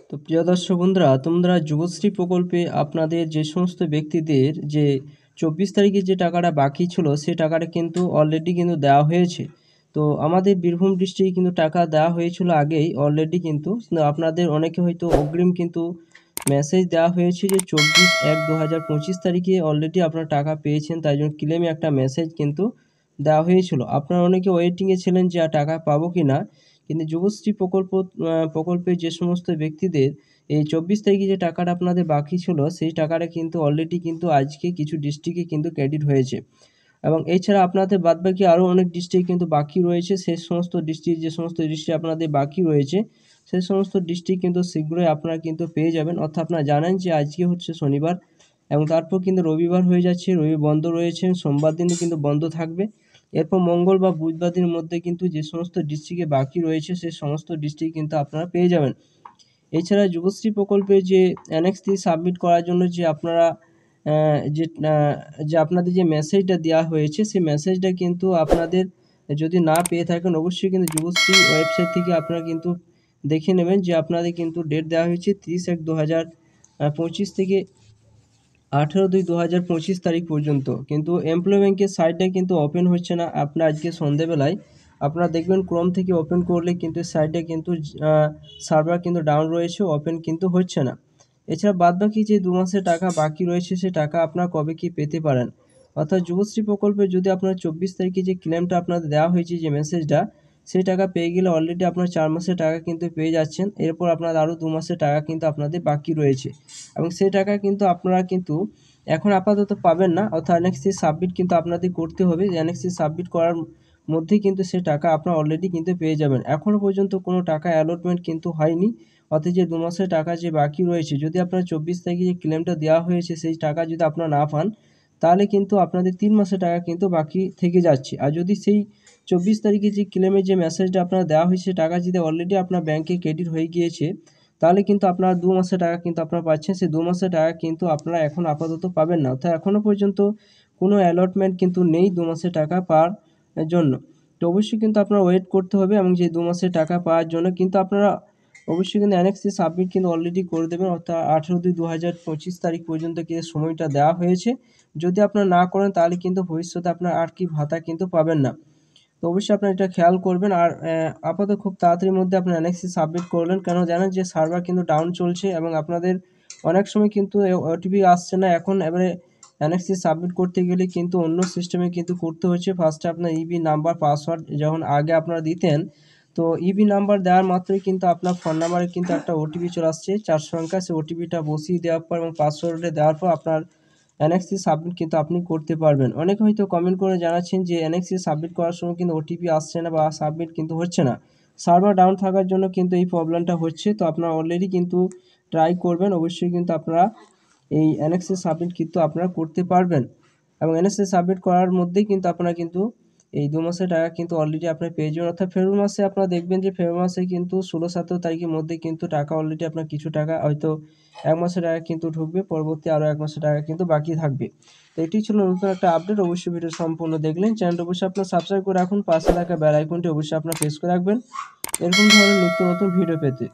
তো প্রিয় দর্শক বন্ধুরা, তোমরা যুবশ্রী প্রকল্পে আপনাদের যে সমস্ত ব্যক্তিদের যে 24 তারিখে যে টাকাটা বাকি ছিল সে টাকাটা কিন্তু অলরেডি কিন্তু দেওয়া হয়েছে। তো আমাদের বীরভূম ডিস্ট্রিক্টে কিন্তু টাকা দেওয়া হয়েছিল আগেই অলরেডি, কিন্তু আপনাদের অনেকে হয়তো অগ্রিম কিন্তু মেসেজ দেওয়া হয়েছে যে 24/1/2025 তারিখে অলরেডি আপনারা টাকা পেয়েছেন, তাই জন্য ক্লেমে একটা মেসেজ কিন্তু দেওয়া হয়েছিল। আপনারা অনেকে ওয়েটিংয়ে ছিলেন যে টাকা পাবো কি না, কিন্তু যুবশ্রী প্রকল্পে যে সমস্ত ব্যক্তিদের এই 24 তারিখে যে টাকাটা আপনাদের বাকি ছিল সেই টাকাটা কিন্তু অলরেডি কিন্তু আজকে কিছু ডিস্ট্রিক্টে কিন্তু ক্রেডিট হয়েছে। এবং এছাড়া আপনাদের বাদবাকি আরও অনেক ডিস্ট্রিক্ট কিন্তু বাকি রয়েছে। সেই সমস্ত ডিস্ট্রিক্ট যে সমস্ত ডিস্ট্রিক্ট আপনাদের বাকি রয়েছে সেই সমস্ত ডিস্ট্রিক্ট কিন্তু শীঘ্রই আপনারা কিন্তু পেয়ে যাবেন। অর্থাৎ আপনারা জানেন যে আজকে হচ্ছে শনিবার এবং তারপর কিন্তু রবিবার হয়ে যাচ্ছে, রবি বন্ধ রয়েছে, সোমবার দিনও কিন্তু বন্ধ থাকবে। এরপর মঙ্গল বা বুধবার দিনের মধ্যে কিন্তু যে সমস্ত ডিস্ট্রিক্টে বাকি রয়েছে সেই সমস্ত ডিস্ট্রিক্ট কিন্তু আপনারা পেয়ে যাবেন। এছাড়া যুবশ্রী প্রকল্পে যে অ্যানেক্স 3 সাবমিট করার জন্য যে আপনারা আহ, যে আহ, যে আপনাদের যে মেসেজটা দেওয়া হয়েছে সেই মেসেজটা কিন্তু আপনাদের যদি না পেয়ে থাকেন অবশ্যই কিন্তু যুবশ্রী ওয়েবসাইট থেকে আপনারা কিন্তু দেখে নেবেন যে আপনাদের কিন্তু ডেট দেওয়া হয়েছে 30/1/2025 থেকে 18/2/2025 তারিখ পর্যন্ত। কিন্তু এমপ্লয় ব্যাংকের সাইটটা কিন্তু ওপেন হচ্ছে না। আপনার আজকে সন্ধেবেলায় আপনারা দেখবেন ক্রোম থেকে ওপেন করলে কিন্তু সাইটটা কিন্তু সার্ভার কিন্তু ডাউন রয়েছে, ওপেন কিন্তু হচ্ছে না। এছাড়া বাদবাকি যে 2 মাসের টাকা বাকি রয়েছে সে টাকা আপনারা কবে কি পেতে পারেন, অর্থাৎ যুবশ্রী প্রকল্পে যদি আপনার 24 তারিখে যে ক্লেমটা আপনাদের দেওয়া হয়েছে যে মেসেজটা, সেই টাকা পেয়ে গেলে অলরেডি আপনার 4 মাসের টাকা কিন্তু পেয়ে যাচ্ছেন। এরপর আপনার আরও 2 মাসের টাকা কিন্তু আপনাদের বাকি রয়েছে এবং সেই টাকা কিন্তু আপনারা কিন্তু এখন আপাতত পাবেন না। অর্থাৎ অ্যানেক্সি সাবমিট কিন্তু আপনাদের করতে হবে। অ্যানেক্সি সাবমিট করার মধ্যেই কিন্তু সে টাকা আপনারা অলরেডি কিন্তু পেয়ে যাবেন। এখনও পর্যন্ত কোনো টাকা অ্যালটমেন্ট কিন্তু হয়নি। অর্থাৎ যে 2 মাসের টাকা যে বাকি রয়েছে, যদি আপনার 24 তারিখে যে ক্লেমটা দেওয়া হয়েছে সেই টাকা যদি আপনারা না পান তাহলে কিন্তু আপনাদের 3 মাসের টাকা কিন্তু বাকি থেকে যাচ্ছে। আর যদি সেই 24 তারিখে যে ক্লেমের যে মেসেজটা আপনারা দেওয়া হয়েছে টাকা যদি অলরেডি আপনার ব্যাংকে ক্রেডিট হয়ে গিয়েছে তাহলে কিন্তু আপনারা 2 মাসের টাকা কিন্তু আপনারা পাচ্ছেন। সেই 2 মাসের টাকা কিন্তু আপনারা এখন আপাতত পাবেন না। অর্থাৎ এখনও পর্যন্ত কোনো অ্যালটমেন্ট কিন্তু নেই 2 মাসের টাকা পাওয়ার জন্য। তো অবশ্যই কিন্তু আপনারা ওয়েট করতে হবে এবং যে 2 মাসের টাকা পাওয়ার জন্য কিন্তু আপনারা অবশ্যই কিন্তু অ্যানেক্সে সাবমিট কিন্তু অলরেডি করে দেবেন। অর্থাৎ 18/2/2025 তারিখ পর্যন্ত কিন্তু সময়টা দেওয়া হয়েছে। যদি আপনারা না করেন তাহলে কিন্তু ভবিষ্যতে আপনার আর কি ভাতা কিন্তু পাবেন না। তো অবশ্যই আপনারা এটা খেয়াল করবেন। আর আপাতত খুব তাড়াতাড়ির মধ্যে আপনার অ্যানেক্সি সাবমিট করলেন, কেন জানেন যে সার্ভার কিন্তু ডাউন চলছে এবং আপনাদের অনেক সময় কিন্তু ওটিপি আসছে না। এখন এবারে অ্যানেক্সি সাবমিট করতে গেলে কিন্তু অন্য সিস্টেমে কিন্তু করতে হচ্ছে। ফার্স্টে আপনার ইবি নাম্বার পাসওয়ার্ড যখন আগে আপনারা দিতেন, তো ইবি নাম্বার দেওয়ার মাত্রই কিন্তু আপনার ফোন নাম্বারে কিন্তু একটা ওটিপি চলে আসছে 4 সংখ্যা। সেই ওটিপিটা বসিয়ে দেওয়ার পর এবং পাসওয়ার্ডে দেওয়ার পর আপনার অ্যানেক্সি সাবমিট কিন্তু আপনি করতে পারবেন। অনেকে হয়তো কমেন্ট করে জানাচ্ছেন যে অ্যানেক্সি সাবমিট করার সময় কিন্তু ওটিপি আসছে না বা সাবমিট কিন্তু হচ্ছে না। সার্ভার ডাউন থাকার জন্য কিন্তু এই প্রবলেমটা হচ্ছে। তো আপনারা অলরেডি কিন্তু ট্রাই করবেন, অবশ্যই কিন্তু আপনারা এই অ্যানেক্সি সাবমিট কিন্তু আপনারা করতে পারবেন এবং অ্যানেক্সি সাবমিট করার মধ্যেই কিন্তু আপনারা কিন্তু এই 2 মাসের টাকা কিন্তু অলরেডি আপনার পেয়ে যাবেন। অর্থাৎ ফেব্রুয়ারি মাসে আপনারা দেখবেন যে ফেব্রুয়ারি মাসে কিন্তু 16-17 তারিখের মধ্যে কিন্তু টাকা অলরেডি আপনার কিছু টাকা হয়তো 1 মাসের টাকা কিন্তু ঢুকবে, পরবর্তী আরও 1 মাসের টাকা কিন্তু বাকি থাকবে। তো এটি ছিল নতুন একটা আপডেট। অবশ্যই ভিডিও সম্পূর্ণ দেখলেন। চ্যানেলটি অবশ্যই আপনার সাবস্ক্রাইব করে রাখুন, পাশে থাকা বেল আইকনটি অবশ্যই আপনার প্রেস করে রাখবেন এরকম ধরনের নিত্য নতুন ভিডিও পেতে।